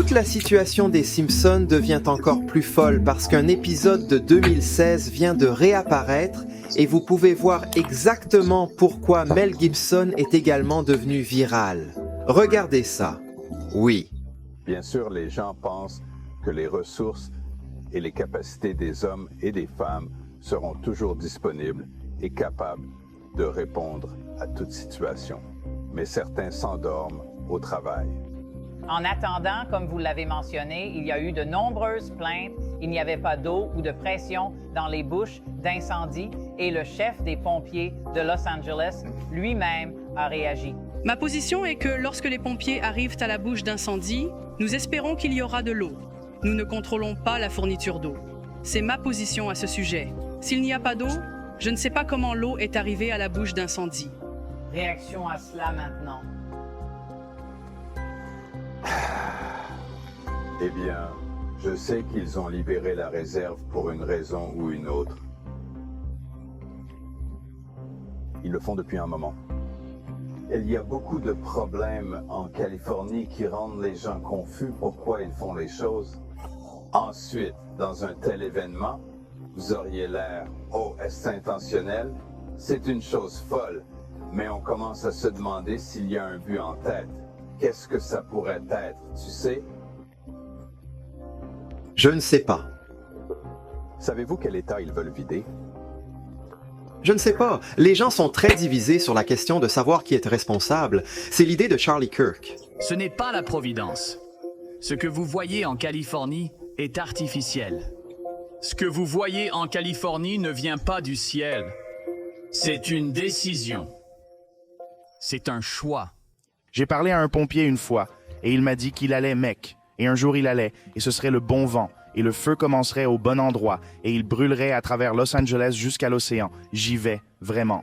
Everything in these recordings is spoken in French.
toute la situation des Simpsons devient encore plus folle parce qu'un épisode de 2016 vient de réapparaître et vous pouvez voir exactement pourquoi Mel Gibson est également devenu viral. Regardez ça. Oui. Bien sûr, les gens pensent que les ressources et les capacités des hommes et des femmes seront toujours disponibles et capables de répondre à toute situation. Mais certains s'endorment au travail. En attendant, comme vous l'avez mentionné, il y a eu de nombreuses plaintes. Il n'y avait pas d'eau ou de pression dans les bouches d'incendie et le chef des pompiers de Los Angeles lui-même a réagi. Ma position est que lorsque les pompiers arrivent à la bouche d'incendie, nous espérons qu'il y aura de l'eau. Nous ne contrôlons pas la fourniture d'eau. C'est ma position à ce sujet. S'il n'y a pas d'eau, je ne sais pas comment l'eau est arrivée à la bouche d'incendie. Réaction à cela maintenant. Eh bien, je sais qu'ils ont libéré la réserve pour une raison ou une autre. Ils le font depuis un moment. Il y a beaucoup de problèmes en Californie qui rendent les gens confus pourquoi ils font les choses. Ensuite, dans un tel événement, vous auriez l'air « Oh, est-ce intentionnel ?» C'est une chose folle, mais on commence à se demander s'il y a un but en tête. Qu'est-ce que ça pourrait être, tu sais? Je ne sais pas. Savez-vous quel état ils veulent vider? Je ne sais pas. Les gens sont très divisés sur la question de savoir qui est responsable. C'est l'idée de Charlie Kirk. Ce n'est pas la providence. Ce que vous voyez en Californie est artificiel. Ce que vous voyez en Californie ne vient pas du ciel. C'est une décision. C'est un choix. J'ai parlé à un pompier une fois, et il m'a dit qu'il allait mec. Et un jour il allait, et ce serait le bon vent, et le feu commencerait au bon endroit, et il brûlerait à travers Los Angeles jusqu'à l'océan. J'y vais, vraiment.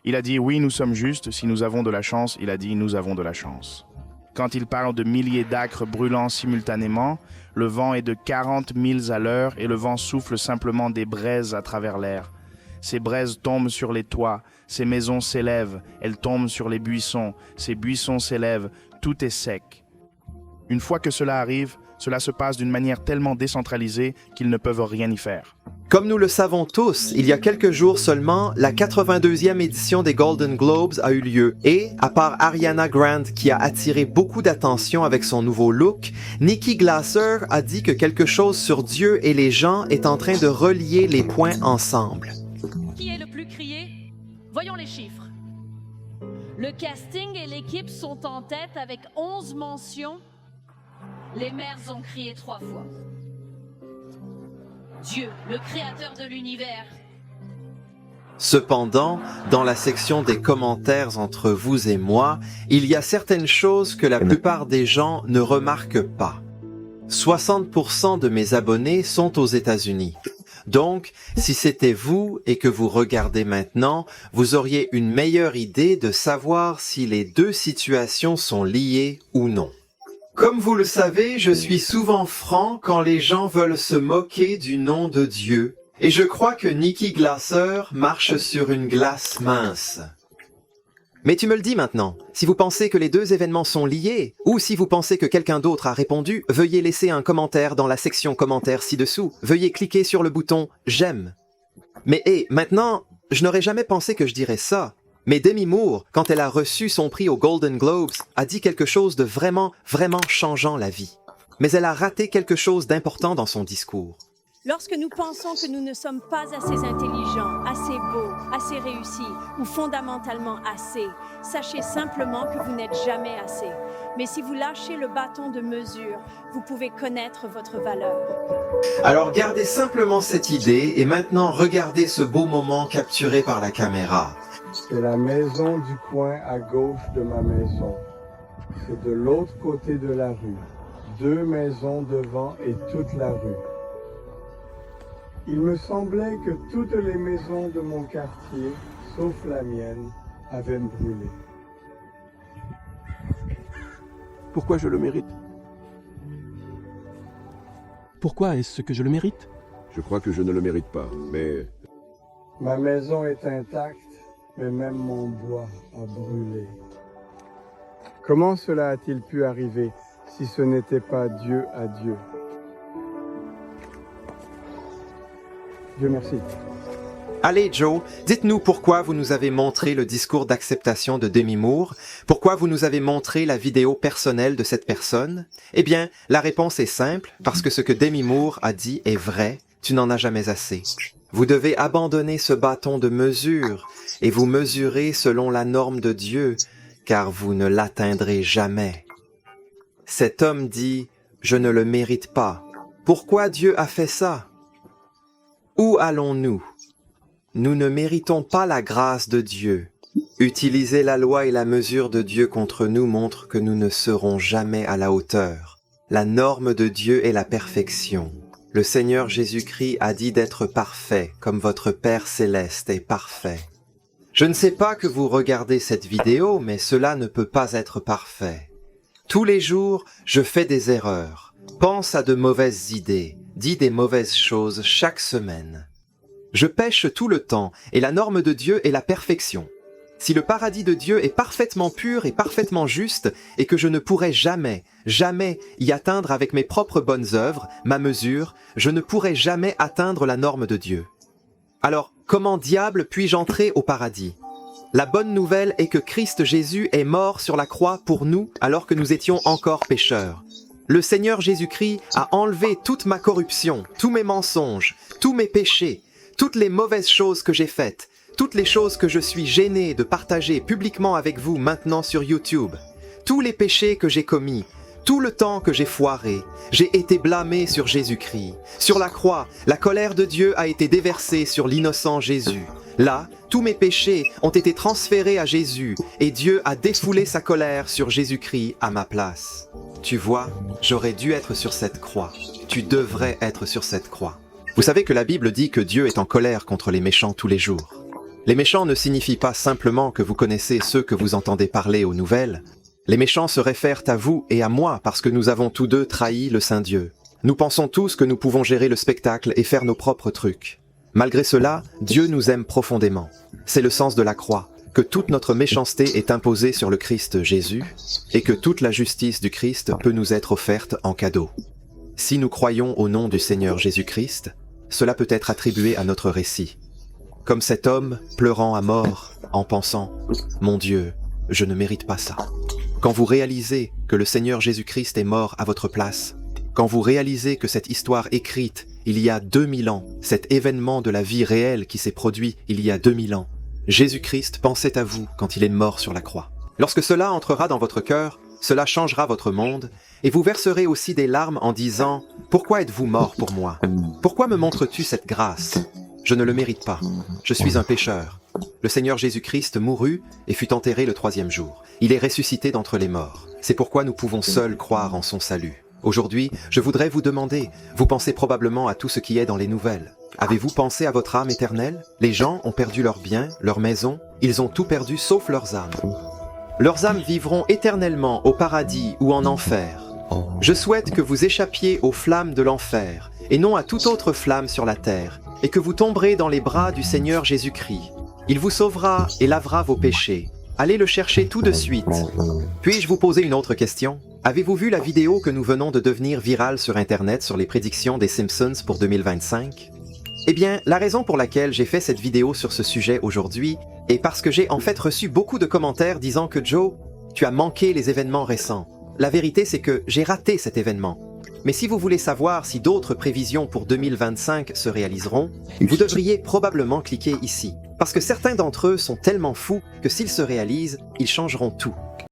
Il a dit, oui, nous sommes justes, si nous avons de la chance, il a dit, nous avons de la chance. Quand il parle de milliers d'acres brûlant simultanément, le vent est de 40 milles à l'heure, et le vent souffle simplement des braises à travers l'air. Ces braises tombent sur les toits, ces maisons s'élèvent, elles tombent sur les buissons, ces buissons s'élèvent, tout est sec. Une fois que cela arrive, cela se passe d'une manière tellement décentralisée qu'ils ne peuvent rien y faire. Comme nous le savons tous, il y a quelques jours seulement, la 82e édition des Golden Globes a eu lieu et, à part Ariana Grande qui a attiré beaucoup d'attention avec son nouveau look, Nikki Glaser a dit que quelque chose sur Dieu et les gens est en train de relier les points ensemble. Qui est le plus crié? Voyons les chiffres. Le casting et l'équipe sont en tête avec 11 mentions. Les mères ont crié 3 fois. Dieu, le créateur de l'univers. Cependant, dans la section des commentaires entre vous et moi, il y a certaines choses que la plupart des gens ne remarquent pas. 60% de mes abonnés sont aux États-Unis. Donc, si c'était vous et que vous regardez maintenant, vous auriez une meilleure idée de savoir si les deux situations sont liées ou non. Comme vous le savez, je suis souvent franc quand les gens veulent se moquer du nom de Dieu. Et je crois que Nikki Glaser marche sur une glace mince. Mais tu me le dis maintenant, si vous pensez que les deux événements sont liés, ou si vous pensez que quelqu'un d'autre a répondu, veuillez laisser un commentaire dans la section commentaires ci-dessous. Veuillez cliquer sur le bouton « J'aime ». Mais maintenant, je n'aurais jamais pensé que je dirais ça. Mais Demi Moore, quand elle a reçu son prix aux Golden Globes, a dit quelque chose de vraiment changeant la vie. Mais elle a raté quelque chose d'important dans son discours. Lorsque nous pensons que nous ne sommes pas assez intelligents, assez beaux, assez réussis ou fondamentalement assez, sachez simplement que vous n'êtes jamais assez. Mais si vous lâchez le bâton de mesure, vous pouvez connaître votre valeur. Alors gardez simplement cette idée et maintenant regardez ce beau moment capturé par la caméra. C'est la maison du coin à gauche de ma maison. C'est de l'autre côté de la rue. 2 maisons devant et toute la rue. Il me semblait que toutes les maisons de mon quartier, sauf la mienne, avaient brûlé. Pourquoi je le mérite? Pourquoi est-ce que je le mérite? Je crois que je ne le mérite pas, mais... Ma maison est intacte, mais même mon bois a brûlé. Comment cela a-t-il pu arriver? si ce n'était pas Dieu à Dieu. Dieu merci. Allez Joe, dites-nous pourquoi vous nous avez montré le discours d'acceptation de Demi Moore, pourquoi vous nous avez montré la vidéo personnelle de cette personne. Eh bien, la réponse est simple, parce que ce que Demi Moore a dit est vrai, tu n'en as jamais assez. Vous devez abandonner ce bâton de mesure et vous mesurer selon la norme de Dieu, car vous ne l'atteindrez jamais. Cet homme dit « Je ne le mérite pas ». Pourquoi Dieu a fait ça? Où allons-nous? Nous ne méritons pas la grâce de Dieu. Utiliser la loi et la mesure de Dieu contre nous montre que nous ne serons jamais à la hauteur. La norme de Dieu est la perfection. Le Seigneur Jésus-Christ a dit d'être parfait, comme votre Père céleste est parfait. Je ne sais pas que vous regardez cette vidéo, mais cela ne peut pas être parfait. Tous les jours, je fais des erreurs, pense à de mauvaises idées, dis des mauvaises choses chaque semaine. Je pêche tout le temps, et la norme de Dieu est la perfection. Si le paradis de Dieu est parfaitement pur et parfaitement juste, et que je ne pourrai jamais, jamais y atteindre avec mes propres bonnes œuvres, ma mesure, je ne pourrai jamais atteindre la norme de Dieu. Alors, comment diable puis-je entrer au paradis? La bonne nouvelle est que Christ Jésus est mort sur la croix pour nous alors que nous étions encore pécheurs. Le Seigneur Jésus-Christ a enlevé toute ma corruption, tous mes mensonges, tous mes péchés, toutes les mauvaises choses que j'ai faites, toutes les choses que je suis gêné de partager publiquement avec vous maintenant sur YouTube, tous les péchés que j'ai commis, tout le temps que j'ai foiré, j'ai été blâmé sur Jésus-Christ. Sur la croix, la colère de Dieu a été déversée sur l'innocent Jésus. Là, tous mes péchés ont été transférés à Jésus et Dieu a défoulé sa colère sur Jésus-Christ à ma place. Tu vois, j'aurais dû être sur cette croix. Tu devrais être sur cette croix. Vous savez que la Bible dit que Dieu est en colère contre les méchants tous les jours. Les méchants ne signifient pas simplement que vous connaissez ceux que vous entendez parler aux nouvelles. Les méchants se réfèrent à vous et à moi parce que nous avons tous deux trahi le Saint Dieu. Nous pensons tous que nous pouvons gérer le spectacle et faire nos propres trucs. Malgré cela, Dieu nous aime profondément. C'est le sens de la croix, que toute notre méchanceté est imposée sur le Christ Jésus et que toute la justice du Christ peut nous être offerte en cadeau. Si nous croyons au nom du Seigneur Jésus-Christ, cela peut être attribué à notre récit. Comme cet homme pleurant à mort en pensant « Mon Dieu, je ne mérite pas ça ». Quand vous réalisez que le Seigneur Jésus-Christ est mort à votre place, quand vous réalisez que cette histoire écrite il y a 2000 ans, cet événement de la vie réelle qui s'est produit il y a 2000 ans, Jésus-Christ pensait à vous quand il est mort sur la croix. Lorsque cela entrera dans votre cœur, cela changera votre monde, et vous verserez aussi des larmes en disant « Pourquoi êtes-vous mort pour moi? Pourquoi me montres-tu cette grâce? Je ne le mérite pas. Je suis un pécheur. Le Seigneur Jésus-Christ mourut et fut enterré le 3e jour. Il est ressuscité d'entre les morts. C'est pourquoi nous pouvons seuls croire en son salut. Aujourd'hui, je voudrais vous demander, vous pensez probablement à tout ce qui est dans les nouvelles. Avez-vous pensé à votre âme éternelle? Les gens ont perdu leurs biens, leurs maisons, ils ont tout perdu sauf leurs âmes. Leurs âmes vivront éternellement au paradis ou en enfer. Je souhaite que vous échappiez aux flammes de l'enfer, et non à toute autre flamme sur la terre, et que vous tomberez dans les bras du Seigneur Jésus-Christ. Il vous sauvera et lavera vos péchés. Allez le chercher tout de suite. Puis-je vous poser une autre question? Avez-vous vu la vidéo que nous venons de devenir virale sur Internet sur les prédictions des Simpsons pour 2025? Eh bien, la raison pour laquelle j'ai fait cette vidéo sur ce sujet aujourd'hui est parce que j'ai en fait reçu beaucoup de commentaires disant que Joe, tu as manqué les événements récents. La vérité, c'est que j'ai raté cet événement. Mais si vous voulez savoir si d'autres prévisions pour 2025 se réaliseront, vous devriez probablement cliquer ici. Parce que certains d'entre eux sont tellement fous que s'ils se réalisent, ils changeront tout.